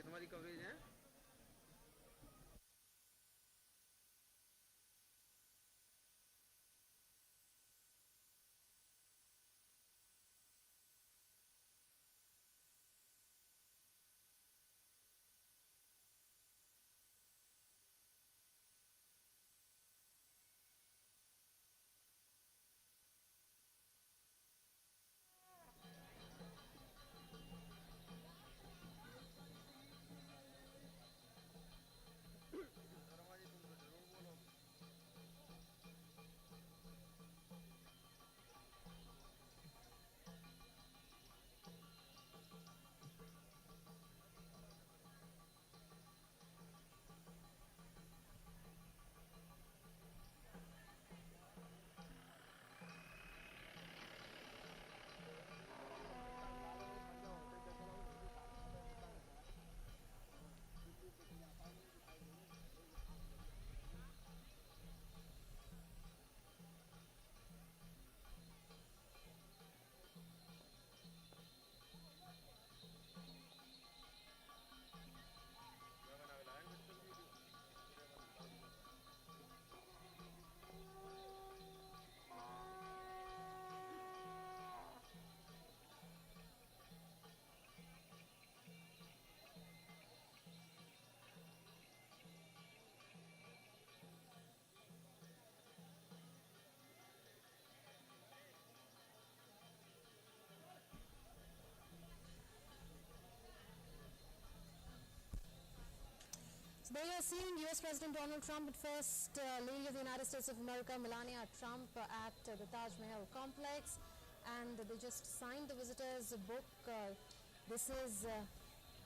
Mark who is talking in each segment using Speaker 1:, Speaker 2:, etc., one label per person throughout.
Speaker 1: तुम्हारी कवरेज है।
Speaker 2: There you are seeing US President Donald Trump and First Lady of the United States of America, Melania Trump, at the TAJMAHAL complex, and they just signed the visitors book. This is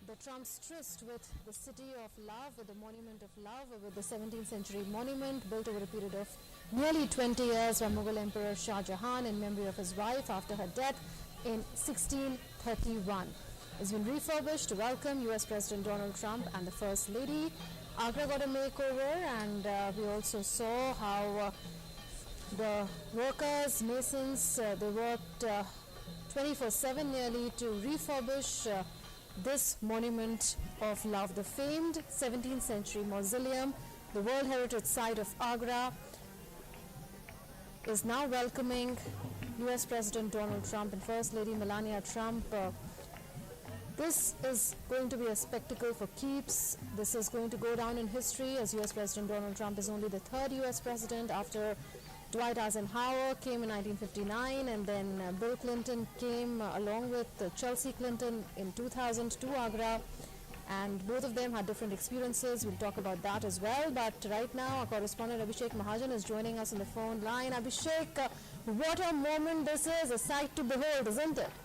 Speaker 2: the Trump's tryst with the City of Love, with the Monument of Love, with the 17th century monument built over a period of nearly 20 years by Mughal Emperor Shah Jahan in memory of his wife after her death in 1631. It's been refurbished to welcome US President Donald Trump and the First Lady. Agra got a makeover, and we also saw how the workers, masons, they worked 24/7 nearly to refurbish this monument of love. The famed 17th century mausoleum, the World Heritage Site of Agra, is now welcoming US President Donald Trump and First Lady Melania Trump. This is going to be a spectacle for keeps. This is going to go down in history, as US President Donald Trump is only the third US president after Dwight Eisenhower came in 1959, and then Bill Clinton came along with Chelsea Clinton in 2000 to Agra, and both of them had different experiences. We'll talk about that as well. But right now, our correspondent Abhishek Mahajan is joining us on the phone line. Abhishek, what a moment this is, a sight to behold, isn't it?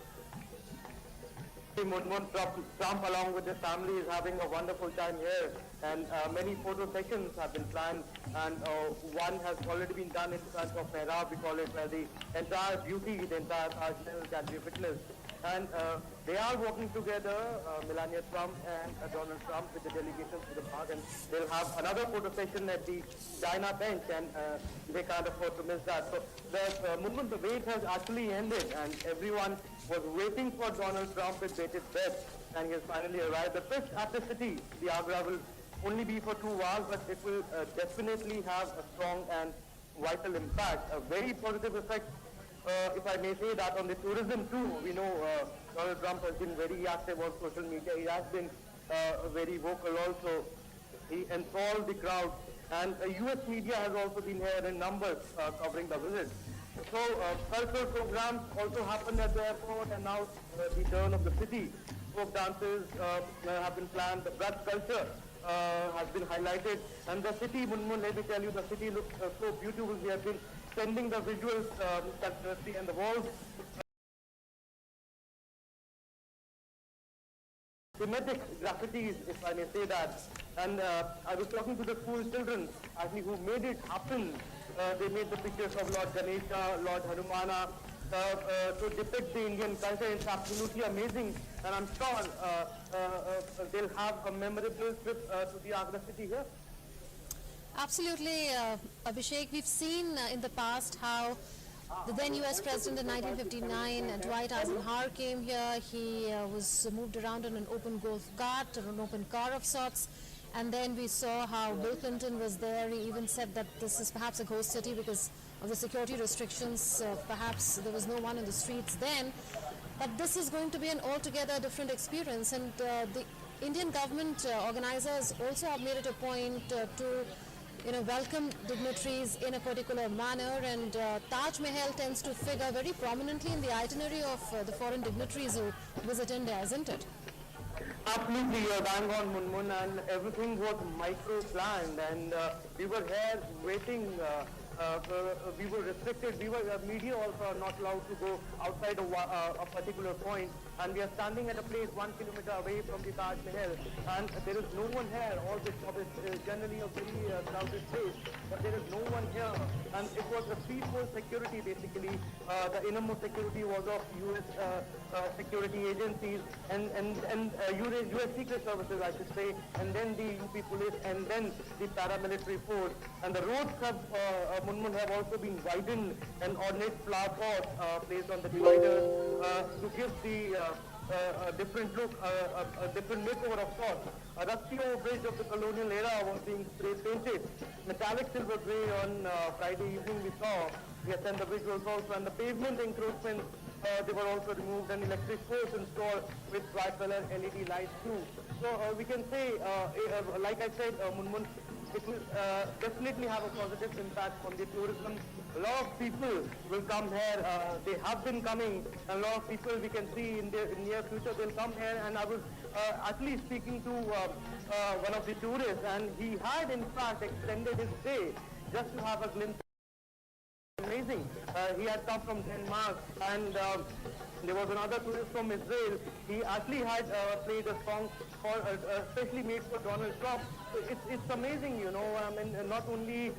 Speaker 3: Trump, along with his family, is having a wonderful time here, and many photo sessions have been planned, and one has already been done in front of Mehrab, we call it, where the entire beauty, the entire Taj Mahal can be witnessed. And they are working together, Melania Trump and Donald Trump, with the delegations to the park, and they'll have another photo session at the China bench, and they can't afford to miss that. So the movement, the wait has actually ended, and everyone was waiting for Donald Trump with bated breath, and he has finally arrived. The first at the city, the Agra, will only be for 2 hours, but it will definitely have a strong and vital impact, a very positive effect, if I may say that, on the tourism too. We know Donald Trump has been very active on social media. He has been very vocal also. He enthralled the crowd, and US media has also been here in numbers covering the visit. So cultural programs also happened at the airport, and now the turn of the city. Folk dances have been planned. The Braj culture has been highlighted, and the city, Munmun, let me tell you, the city looks so beautiful. We have been sending the visuals continuously, and the walls thematic graffitis, if I may say that. And I was talking to the school children actually who made it happen. They made the pictures of Lord Ganesha, Lord Hanumana, to depict the Indian culture. It's absolutely amazing, and I'm sure they'll have a memorable trip to the Agra city here.
Speaker 2: Absolutely, Abhishek. We've seen in the past how The then US President in 1959, Dwight Eisenhower, came here. He was moved around in an open golf cart or an open car of sorts. And then we saw how Bill Clinton was there. He even said that this is perhaps a ghost city because of the security restrictions. Perhaps there was no one in the streets then. But this is going to be an altogether different experience. And the Indian government organizers also have made it a point to welcome dignitaries in a particular manner, and Taj Mahal tends to figure very prominently in the itinerary of the foreign dignitaries who visit India, isn't it?
Speaker 3: Absolutely, you're bang on, Munmun, and everything was micro-planned, and we were here waiting. We were restricted. Media also are not allowed to go outside a particular point, and we are standing at a place 1 kilometer away from the Taj Mahal, and there is no one here. All this shop is generally a very crowded place, but there is no one here, and it was a threefold security basically. The innermost security was of U.S. Security agencies and U.S. Secret Services, I should say, and then the UP police, and then the paramilitary force. And the roads have Munmun have also been widened, and ornate flower pots placed on the dividers to give the a different look, a different makeover of sorts. A rusty old bridge of the colonial era was being spray painted. Metallic silver grey on Friday evening we saw. Yes, and the visuals also, and the pavement encroachments, they were also removed, and electric poles installed with tricolor LED lights too. So we can say, like I said, Munmun, it will definitely have a positive impact on the tourism. A lot of people will come here. They have been coming. A lot of people we can see in the near future they'll come here. And I was actually speaking to one of the tourists, and he had in fact extended his stay just to have a glimpse. Amazing. He had come from Denmark, and there was another tourist from Israel. He actually had played a song especially made for Donald Trump. So it's amazing, you know. I mean, not only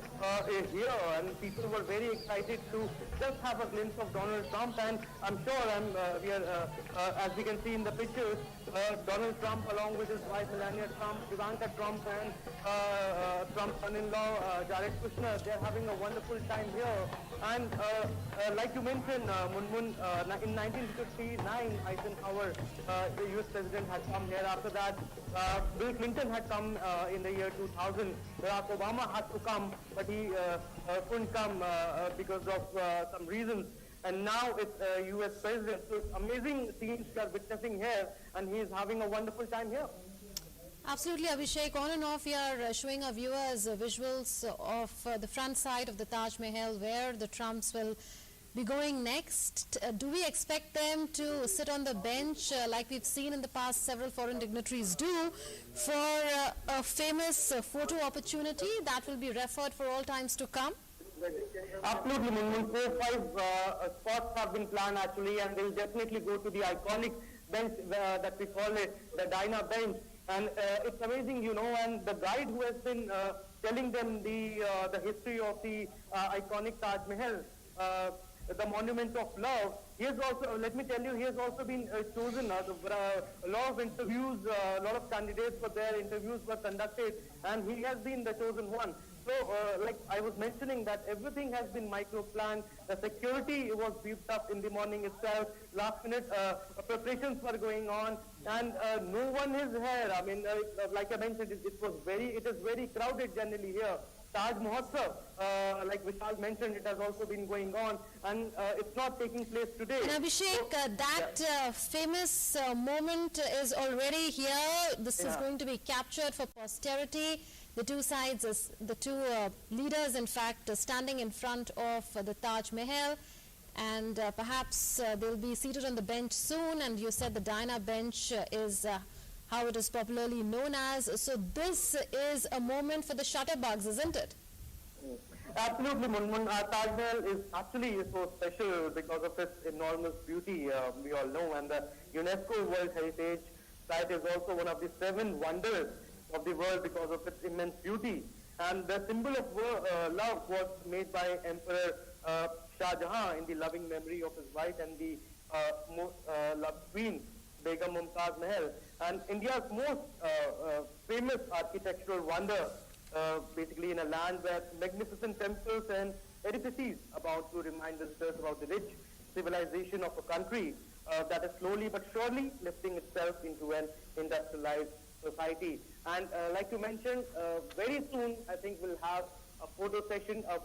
Speaker 3: here, and people were very excited to just have a glimpse of Donald Trump. And I'm sure, as we can see in the pictures, Donald Trump, along with his wife Melania Trump, Ivanka Trump, and Trump's son-in-law Jared Kushner, they're having a wonderful time here. And like you mentioned, Munmun, in 1959, Eisenhower, the U.S. president, had come here. After that, Bill Clinton had come in the year 2000. Barack Obama had to come, but he couldn't come because of some reasons. And now it's U.S. president. So it's amazing scenes we are witnessing here, and he is having a wonderful time here.
Speaker 2: Absolutely, Abhishek. On and off, we are showing our viewers visuals of the front side of the Taj Mahal, where the Trumps will be going next. Do we expect them to sit on the bench like we've seen in the past several foreign dignitaries do for a famous photo opportunity that will be referred for all times to come?
Speaker 3: Absolutely, Munmun. 4-5 spots have been planned actually, and they'll definitely go to the iconic bench that we call it, the Dinah bench. And it's amazing, you know, and the guide who has been telling them the history of the iconic Taj Mahal, the monument of love, he has also, let me tell you, he has also been chosen. A lot of interviews, a lot of candidates for their interviews were conducted, and he has been the chosen one. So, like I was mentioning, that everything has been micro-planned. The security was beefed up in the morning itself. Last minute preparations were going on, and no one is here. I mean, like I mentioned, it is very crowded generally here. Taj Mahal, like Vishal mentioned, it has also been going on, and it's not taking place today.
Speaker 2: And Abhishek, famous moment is already here. This is going to be captured for posterity. The two sides, the two leaders, in fact, standing in front of the Taj Mahal, and perhaps they'll be seated on the bench soon. And you said the Dinah bench is how it is popularly known as. So this is a moment for the shutterbugs, isn't it?
Speaker 3: Absolutely, Munmun. Taj Mahal is actually so special because of its enormous beauty, we all know, and the UNESCO World Heritage Site is also one of the 7 wonders of the world because of its immense beauty. And the symbol of love was made by Emperor Shah Jahan in the loving memory of his wife and the most loved queen, Begum Mumtaz Mahal. And India's most famous architectural wonder, basically in a land where magnificent temples and edifices about to remind visitors about the rich civilization of a country that is slowly but surely lifting itself into an industrialized society. And like you mentioned, very soon I think we'll have a photo session of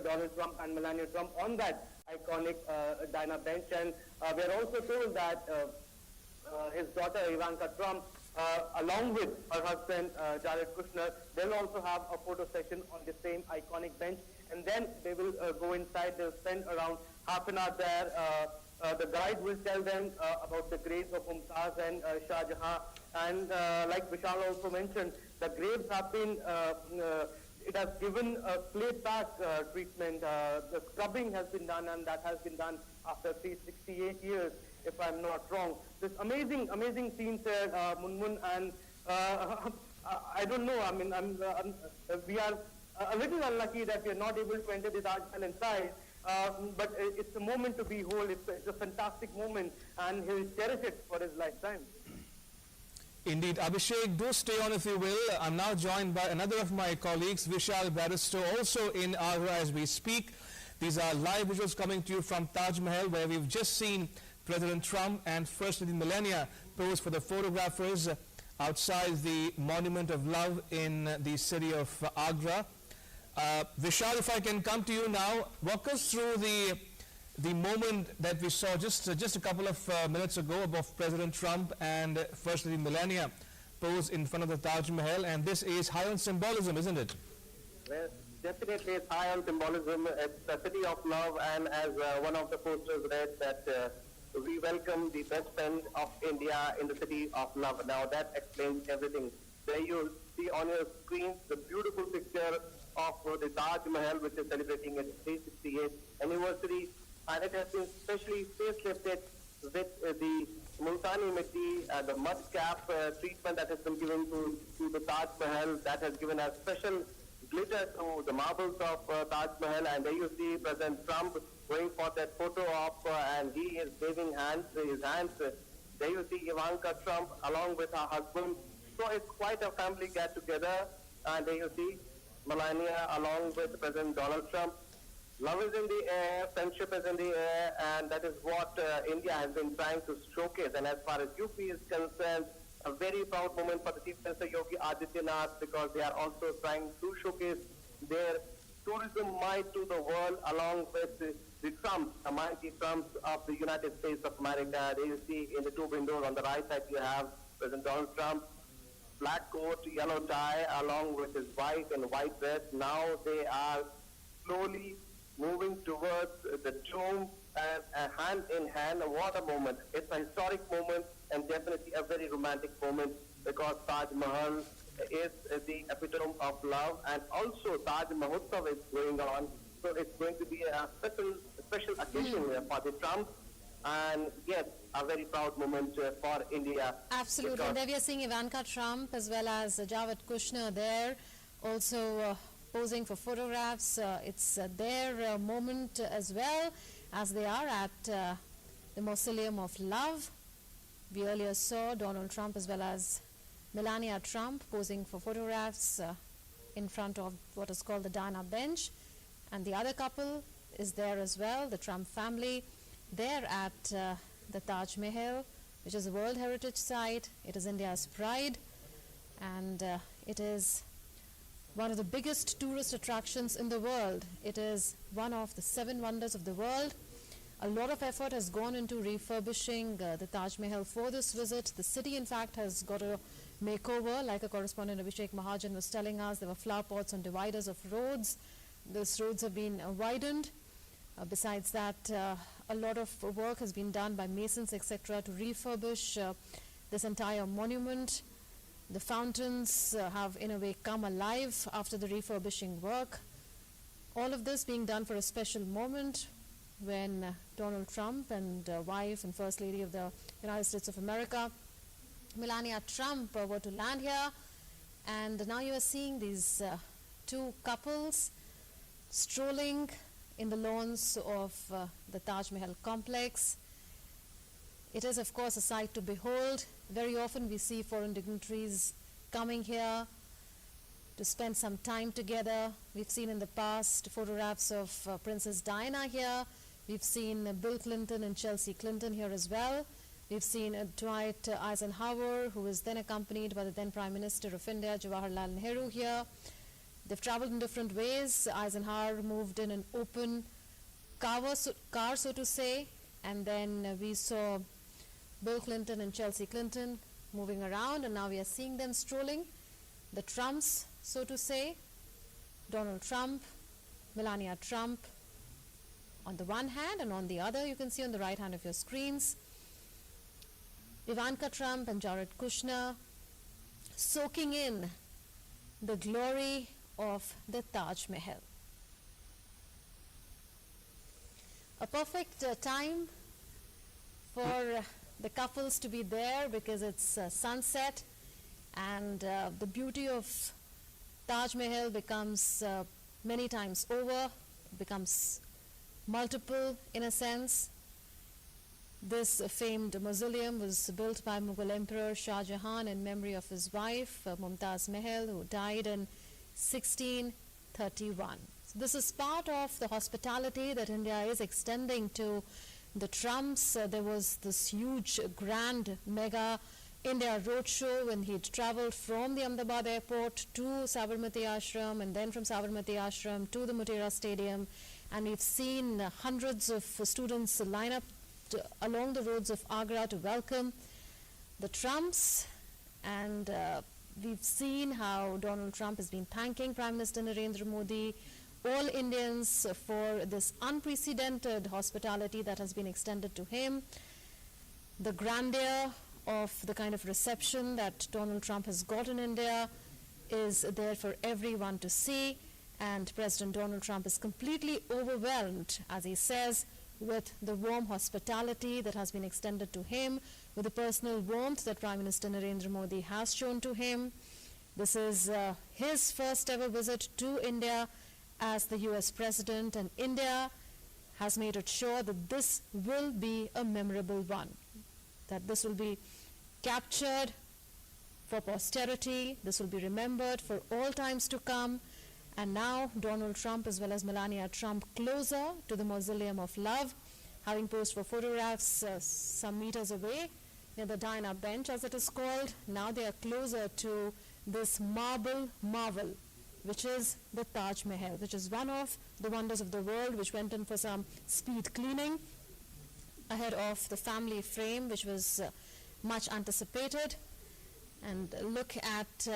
Speaker 3: Donald Trump and Melania Trump on that iconic Dinah bench. And we're also told that his daughter Ivanka Trump, along with her husband Jared Kushner, they'll also have a photo session on the same iconic bench. And then they will go inside. They'll spend around half an hour there. The guide will tell them about the graves of Mumtaz and Shah Jahan. And like Vishal also mentioned, the graves have been, it has given a laid-back treatment. The scrubbing has been done, and that has been done after 368 years, if I'm not wrong. This amazing, amazing scenes here, Munmun, and I don't know, I mean, we are a little unlucky that we are not able to enter the Taj Mahal inside, but it's a moment to behold. It's a fantastic moment, and he'll cherish it for his lifetime.
Speaker 1: Indeed. Abhishek, do stay on if you will. I'm now joined by another of my colleagues, Vishal Barrister, also in Agra as we speak. These are live visuals coming to you from Taj Mahal, where we've just seen President Trump and First Lady Melania pose for the photographers outside the Monument of Love in the city of Agra. Vishal, if I can come to you now, walk us through the moment that we saw just a couple of minutes ago of President Trump and First Lady Melania pose in front of the Taj Mahal, and this is high on symbolism, isn't it?
Speaker 3: Well, definitely it's high on symbolism. It's the city of love, and as one of the posters read that we welcome the best friend of India in the city of love. Now that explains everything. There you see on your screen the beautiful picture of the Taj Mahal, which is celebrating its 368th anniversary, and it has been specially facelifted with the Multani Mitti, the mud cap treatment that has been given to the Taj Mahal, that has given a special glitter to the marbles of Taj Mahal. And there you see President Trump going for that photo op, and he is waving his hands. There you see Ivanka Trump along with her husband. So it's quite a family get-together. And there you see Melania along with President Donald Trump. Love is in the air, friendship is in the air, and that is what India has been trying to showcase. And as far as UP is concerned, a very proud moment for the Chief Minister Yogi Adityanath, because they are also trying to showcase their tourism might to the world along with the Trumps, the mighty Trumps of the United States of America. There you see in the two windows on the right side you have President Donald Trump, black coat, yellow tie, along with his wife in white dress. Now they are slowly moving towards the tomb and hand in hand. What a moment. It's a historic moment and definitely a very romantic moment, because Taj Mahal is the epitome of love, and also Taj Mahotsav is going on. So it's going to be a special occasion for the Trump, and yes, a very proud moment for India.
Speaker 2: Absolutely. And there we are seeing Ivanka Trump as well as Jared Kushner there, also posing for photographs. It's their moment as well, as they are at the Mausoleum of Love. We earlier saw Donald Trump as well as Melania Trump posing for photographs in front of what is called the Dinah bench. And the other couple is there as well, the Trump family. They're at the Taj Mahal, which is a World Heritage Site. It is India's pride, and it is one of the biggest tourist attractions in the world. It is one of the 7 wonders of the world. A lot of effort has gone into refurbishing the Taj Mahal for this visit. The city, in fact, has got a makeover, like a correspondent Abhishek Mahajan was telling us. There were flower pots on dividers of roads. Those roads have been widened. Besides that, a lot of work has been done by masons, etc., to refurbish this entire monument. The fountains have, in a way, come alive after the refurbishing work. All of this being done for a special moment when Donald Trump and wife and First Lady of the United States of America, Melania Trump, were to land here. And now you are seeing these two couples strolling in the lawns of the Taj Mahal complex. It is, of course, a sight to behold. Very often we see foreign dignitaries coming here to spend some time together. We've seen in the past photographs of Princess Diana here. We've seen Bill Clinton and Chelsea Clinton here as well. We've seen Dwight Eisenhower, who was then accompanied by the then Prime Minister of India, Jawaharlal Nehru, here. They've traveled in different ways. Eisenhower moved in an open car, so to say, and then we saw Bill Clinton and Chelsea Clinton moving around, and now we are seeing them strolling. The Trumps, so to say, Donald Trump, Melania Trump on the one hand, and on the other you can see on the right hand of your screens, Ivanka Trump and Jared Kushner soaking in the glory of the Taj Mahal. A perfect time for the couples to be there because it's sunset, and the beauty of Taj Mahal becomes many times over, becomes multiple in a sense. This famed mausoleum was built by Mughal Emperor Shah Jahan in memory of his wife Mumtaz Mahal, who died in 1631. So this is part of the hospitality that India is extending to the Trumps. There was this huge grand mega India roadshow when he traveled from the Ahmedabad airport to Sabarmati Ashram, and then from Sabarmati Ashram to the Motera Stadium, and we've seen hundreds of students line up along the roads of Agra to welcome the Trumps, and we've seen how Donald Trump has been thanking Prime Minister Narendra Modi, all Indians, for this unprecedented hospitality that has been extended to him. The grandeur of the kind of reception that Donald Trump has got in India is there for everyone to see, and President Donald Trump is completely overwhelmed, as he says, with the warm hospitality that has been extended to him, with the personal warmth that Prime Minister Narendra Modi has shown to him. This is his first ever visit to India as the US President, and India has made it sure that this will be a memorable one, that this will be captured for posterity, this will be remembered for all times to come. And now Donald Trump as well as Melania Trump closer to the Mausoleum of Love, having posed for photographs some meters away near the Diana bench, as it is called. Now they are closer to this marble marvel, which is the Taj Mahal, which is one of the wonders of the world, which went in for some speed cleaning ahead of the family frame, which was much anticipated. And look at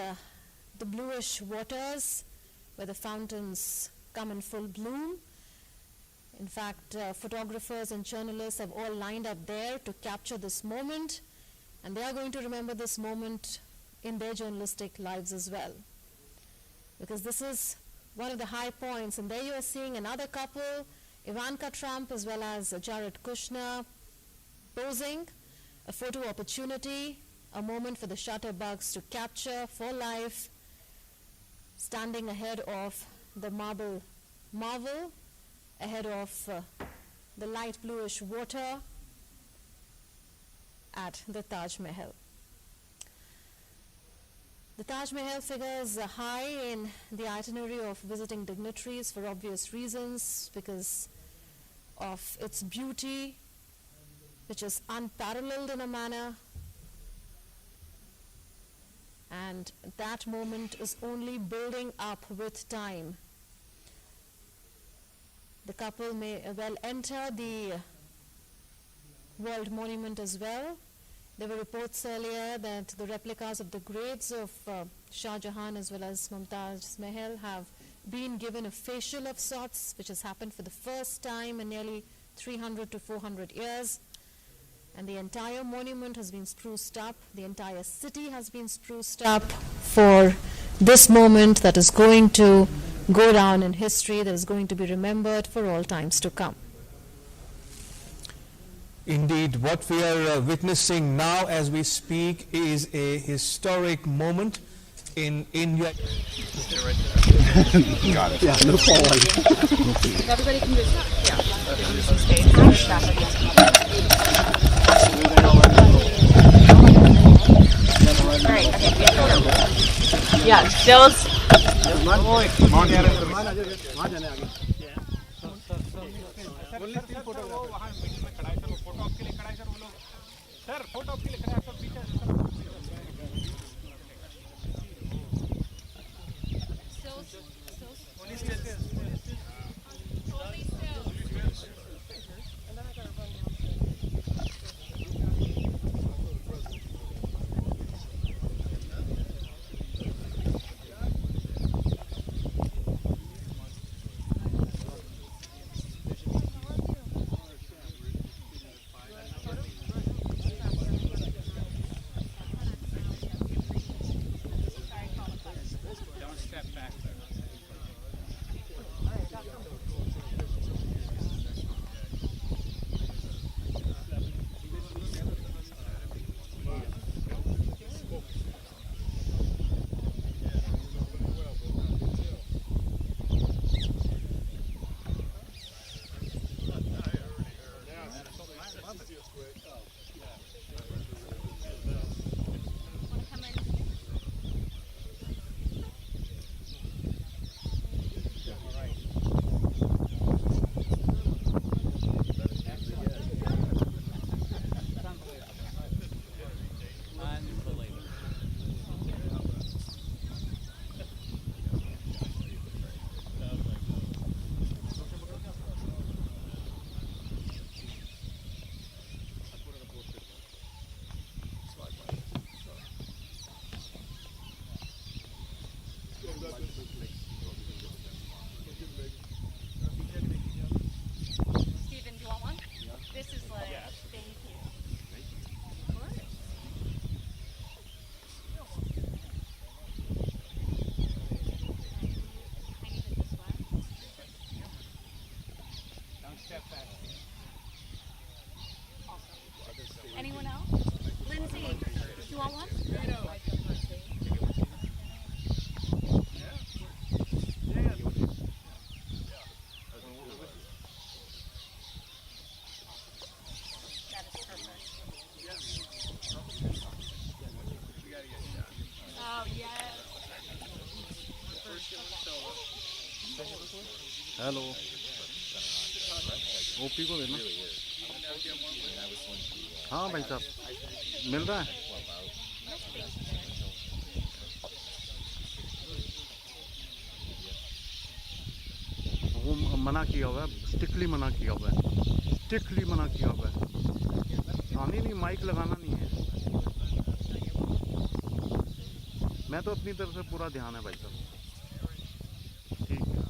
Speaker 2: the bluish waters where the fountains come in full bloom. In fact, photographers and journalists have all lined up there to capture this moment, and they are going to remember this moment in their journalistic lives as well, because this is one of the high points. And there you are seeing another couple, Ivanka Trump as well as Jared Kushner, posing, a photo opportunity, a moment for the shutterbugs to capture for life, standing ahead of the marble marvel, ahead of the light bluish water at the Taj Mahal. The Taj Mahal figures high in the itinerary of visiting dignitaries for obvious reasons, because of its beauty, which is unparalleled in a manner, and that moment is only building up with time. The couple may well enter the World Monument as well. There were reports earlier that the replicas of the graves of Shah Jahan as well as Mumtaz Mahal have been given a facial of sorts, which has happened for the first time in nearly 300 to 400 years. And the entire monument has been spruced up, the entire city has been spruced up for this moment that is going to go down in history, that is going to be remembered for all times to come.
Speaker 1: Indeed, what we are witnessing now as we speak is a historic moment in India.
Speaker 4: Got it. Yeah, no falling.
Speaker 5: Everybody can just, give you some space. All right, okay, yeah, stills. Steven, do you want one? This is like, thank you. Of course. I need it this way. Awesome. Anyone else? Lindsay, do you want one? That is perfect. Oh, yes.
Speaker 4: Hello OP को देना हाँ भाई साहब मिल रहा है वो मना किया हुआ है स्ट्रिक्टली मना किया हुआ है स्ट्रिक्टली मना किया हुआ है आनी नहीं माइक लगाना नहीं है मैं तो अपनी तरफ से पूरा ध्यान है भाई साहब ठीक है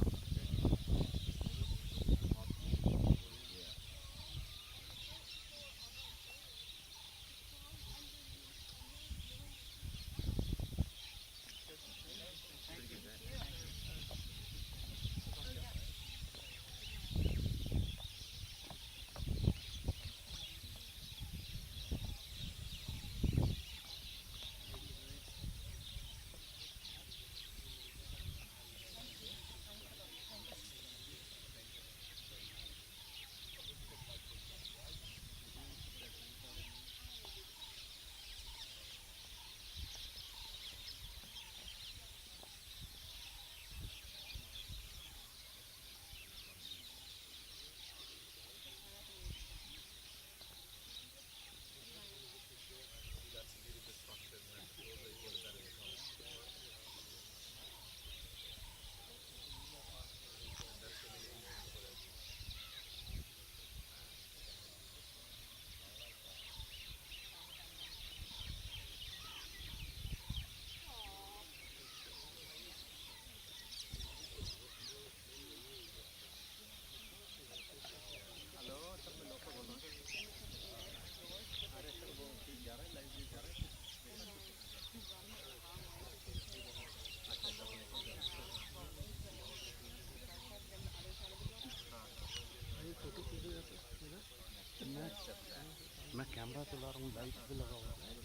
Speaker 4: मैं कैमरा चला रहा हूँ लाइट भी लगा हुआ है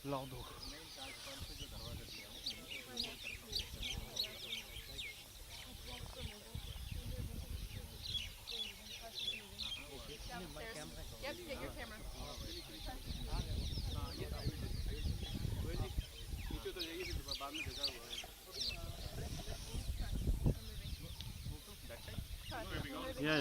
Speaker 4: लाओ दो
Speaker 5: Yep, get your camera.
Speaker 4: या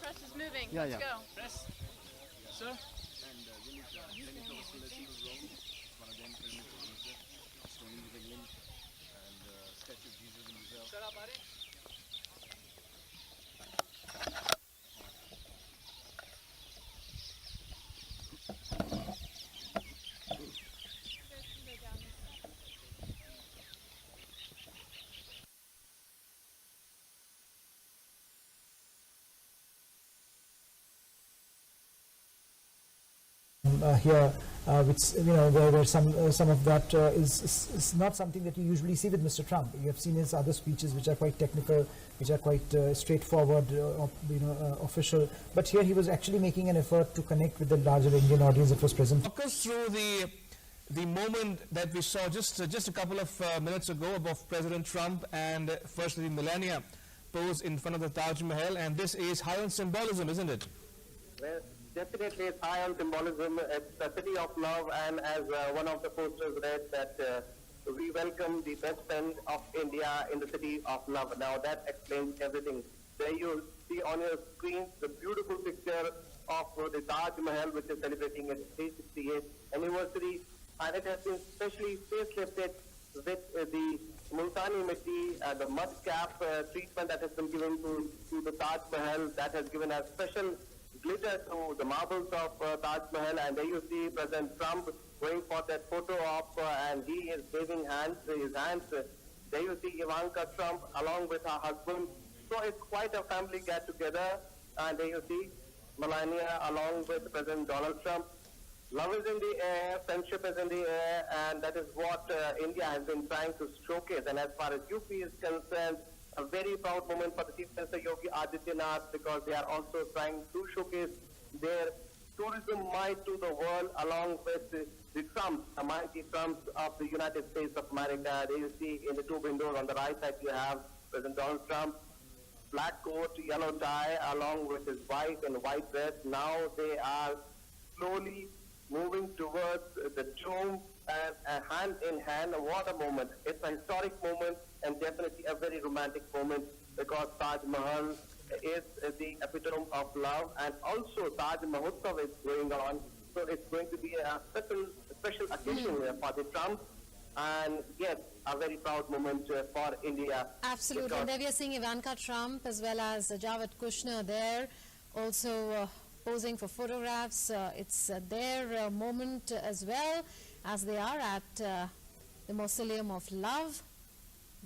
Speaker 5: Press is moving.
Speaker 4: Yeah,
Speaker 5: Let's
Speaker 4: yeah.
Speaker 5: go.
Speaker 1: Sir?
Speaker 6: Here, which where some of that is not something that you usually see with Mr. Trump. You have seen his other speeches, which are quite technical, which are quite straightforward, official. But here he was actually making an effort to connect with the larger Indian audience that was present.
Speaker 1: Walk us through the moment that we saw just a couple of minutes ago of President Trump and First Lady Melania pose in front of the Taj Mahal, and this is high on symbolism, isn't it?
Speaker 3: Well, definitely it's high on symbolism. It's a city of love, and as one of the posters read that we welcome the best friend of India in the city of love. Now that explains everything. There you see on your screen the beautiful picture of the Taj Mahal, which is celebrating its 368th anniversary, and it has been specially facelifted with the Multani Mitti, the mud cap treatment that has been given to the Taj Mahal, that has given a special glitter to the marbles of Taj Mahal. And there you see President Trump going for that photo op, and he is waving his hands. There you see Ivanka Trump along with her husband. So it's quite a family get-together. And there you see Melania along with President Donald Trump. Love is in the air, friendship is in the air, and that is what India has been trying to showcase. And as far as UP is concerned, a very proud moment for the Chief Minister Yogi Adityanath, because they are also trying to showcase their tourism might to the world along with the Trumps, the mighty Trumps of the United States of America. There you see in the two windows on the right side you have President Donald Trump, black coat, yellow tie, along with his wife in white dress. Now they are slowly moving towards the dome and hand in hand. What a moment. It's a historic moment and definitely a very romantic moment, because Taj Mahal is the epitome of love, and also Taj Mahotsav is going on. So it's going to be a special occasion for the Trump, and yes, a very proud moment for India.
Speaker 2: Absolutely. And there we are seeing Ivanka Trump as well as Jared Kushner there, also posing for photographs. It's their moment as well, as they are at the Mausoleum of Love.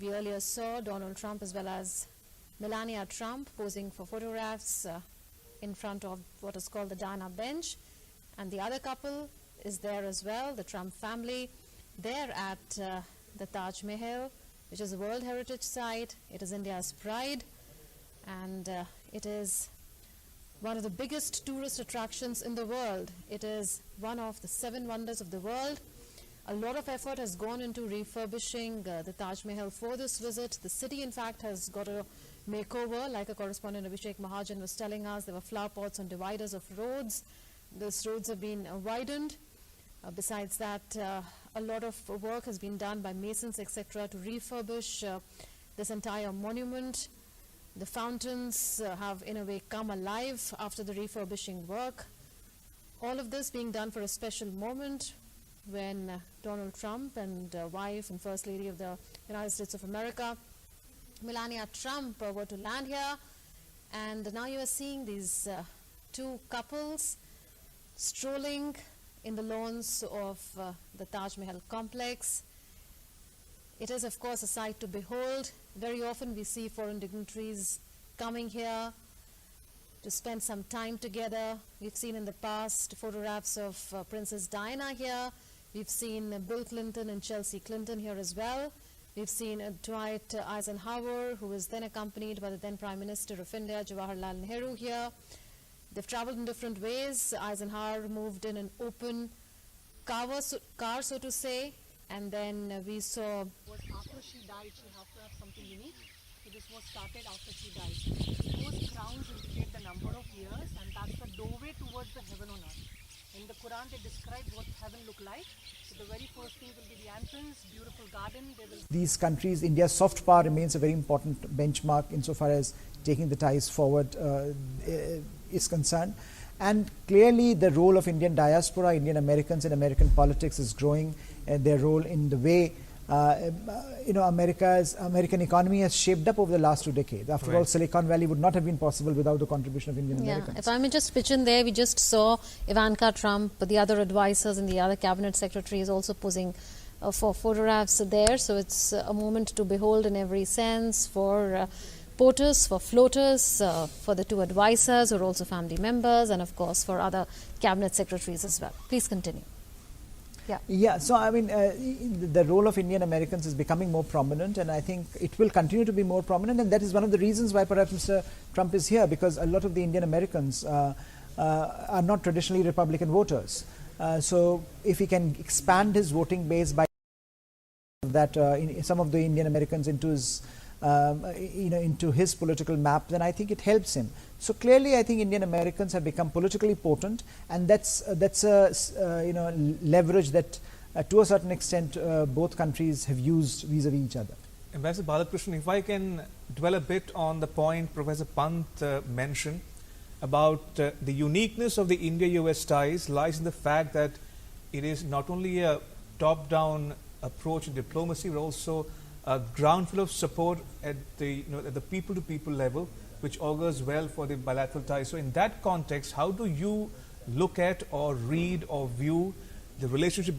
Speaker 2: We earlier saw Donald Trump as well as Melania Trump posing for photographs in front of what is called the Diana bench. And the other couple is there as well, the Trump family. They're at the Taj Mahal, which is a World Heritage Site. It is India's pride, and it is one of the biggest tourist attractions in the world. It is one of the 7 wonders of the world. A lot of effort has gone into refurbishing the Taj Mahal for this visit. The city, in fact, has got a makeover, like a correspondent Abhishek Mahajan was telling us. There were flower pots on dividers of roads. Those roads have been widened. Besides that, a lot of work has been done by masons, etc., to refurbish this entire monument. The fountains have, in a way, come alive after the refurbishing work. All of this being done for a special moment when Donald Trump and wife and First Lady of the United States of America, Melania Trump, were to land here. And now you are seeing these two couples strolling in the lawns of the Taj Mahal complex. It is, of course, a sight to behold. Very often we see foreign dignitaries coming here to spend some time together. We've seen in the past photographs of Princess Diana here. We've seen Bill Clinton and Chelsea Clinton here as well. We've seen Dwight Eisenhower, who was then accompanied by the then Prime Minister of India, Jawaharlal Nehru, here. They've traveled in different ways. Eisenhower moved in an open car, so to say, and then we saw...
Speaker 7: Was after she died, she had to have something unique. So this was started after she died. Those crowns indicate the number of years, and that's the doorway towards the heaven on earth. In the Quran, they describe what heaven look like. So the very first thing will be the entrance, beautiful garden.
Speaker 6: These countries, India's soft power remains a very important benchmark insofar as taking the ties forward is concerned. And clearly the role of Indian diaspora, Indian Americans in American politics is growing, and their role in the way American economy has shaped up over the last 2 decades. After all, Silicon Valley would not have been possible without the contribution of Indian Americans.
Speaker 2: If I may just pitch in there, we just saw Ivanka Trump, the other advisors and the other cabinet secretaries also posing for photographs there. So it's a moment to behold in every sense for porters, for floaters, for the two advisors who are also family members, and of course for other cabinet secretaries as well. Please continue.
Speaker 6: Yeah, so I mean, the role of Indian Americans is becoming more prominent, and I think it will continue to be more prominent, and that is one of the reasons why perhaps Mr. Trump is here, because a lot of the Indian Americans are not traditionally Republican voters. So if he can expand his voting base by that some of the Indian Americans into his into his political map, then I think it helps him. So clearly, I think Indian Americans have become politically potent, and that's a leverage that to a certain extent both countries have used vis-a-vis each other.
Speaker 1: Ambassador Balakrishnan, if I can dwell a bit on the point Professor Pant mentioned about the uniqueness of the India-US ties lies in the fact that it is not only a top-down approach in diplomacy, but also a groundful of support at the at the people-to-people level, which augurs well for the bilateral ties. So in that context, how do you look at or read or view the relationship